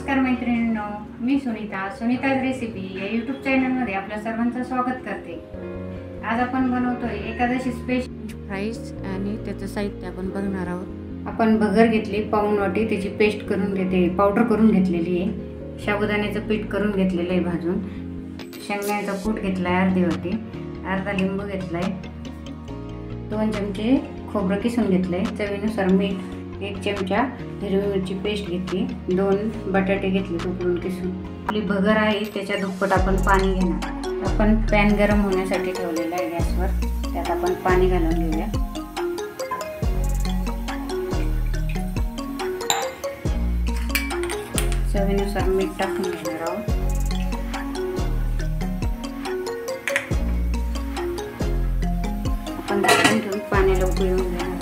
नमस्कार मैत्रिणींनो, मी सुनीताज रेसिपी या यूट्यूब चॅनलमध्ये आपल्या सर्वांचं स्वागत करते। आज आपण बनवतोय एकादशी स्पेशल फ्राईज आणि त्याचं साहित्य आपण बघणार आहोत। आपण भगर घेतली पाऊण वाटी, त्याची पेस्ट करून घेते, पावडर करून घेतलेली आहे। साबुदाण्याचं पीठ करून घेतलेलं आहे भाजून। शेंगदाण्याचा कूट घेतलाय अर्धी वाटी, अर्धा लिंबू घेतलाय, 2 चमचे खोबरं किसून घेतलंय, चवीनुसार मीठ, 1 चमचा हिरवी मिरची पेस्ट घेतली, 2 बटाटे घेतले उकडून किसून। आपली भगर आहे त्याच्या दुप्पट आपण पाणी घेणार। आपण पॅन गरम होण्यासाठी ठेवलेला आहे गॅसवर, त्यात आपण पाणी घालून घेऊया। चवीनुसार मीठ टाकून घेणार आहोत। आपण झाकण ठेवून पाण्याला उकळी येऊन देणार आहोत।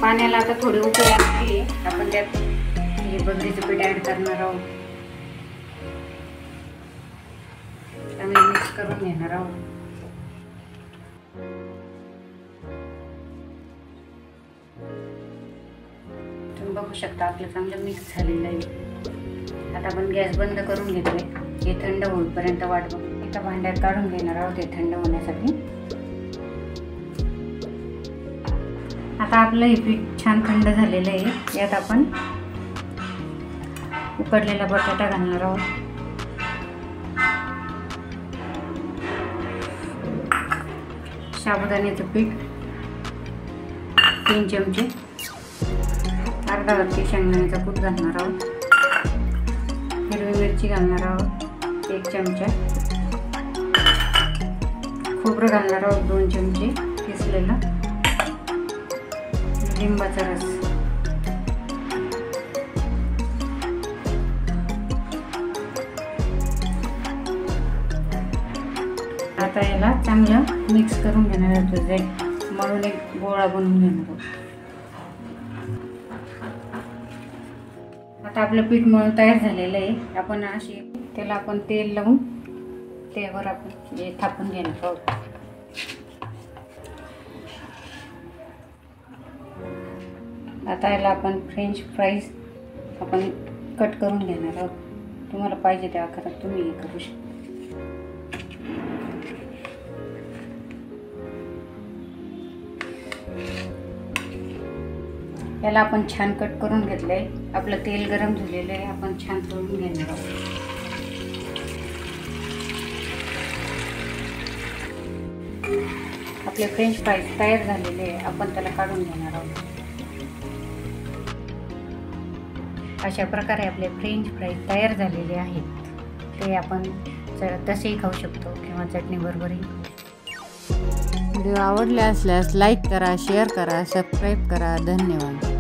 पाण्याला आता थोडी उकळी आली, आपण त्यात हे भगरीचं पीठ ऍड करणार आहोत आणि मिक्स करून घेणार आहोत। तुम्ही बघू शकता आपलं चांगलं मिक्स झालेलं आहे। आता आपण गॅस बंद करून घेतोय, हे थंड होईपर्यंत वाट बघू। एका भांड्यात काढून घेणार आहोत हे थंड होण्यासाठी। आता आपलं हे पीठ छान थंड झालेलं आहे, यात आपण उकडलेला बटाटा घालणार आहोत, साबुदाण्याचं पीठ 3 चमचे, अर्धा वाटी शेंगदाण्याचा कूट घालणार आहोत, हिरवी मिरची घालणार आहोत 1 चमचा, खोबरं घालणार आहोत 2 चमचे किसलेला, लिंबाचा रस, आता याला चांगलं मिक्स करून घेणार आहोत, मळून एक गोळा बनवून घेणार आहोत। आता आपलं पीठ मळून तयार झालेलं आहे। आपण अशी त्याला आपण तेल लावून त्यावर आपण हे थापून घेणार आहोत। आता याला आपण फ्रेंच फ्राईज आपण कट करून घेणार आहोत। तुम्हाला पाहिजे त्या आकारात तुम्ही हे करू शकता। याला आपण छान कट करून घेतलंय। आपलं तेल गरम झालेलं आहे, आपण छान तळून घेणार आहोत। आपले फ्रेंच फ्राईज तयार झालेले आहे, आपण त्याला काढून घेणार आहोत। अशा प्रकारे आपले फ्रेंच फ्राईज तयार झालेले आहेत। ते आपण तसेही खाऊ शकतो किंवा चटणी बरोबरही। व्हिडिओ आवडले असल्यास लाईक करा, शेअर करा, सबस्क्राईब करा। धन्यवाद।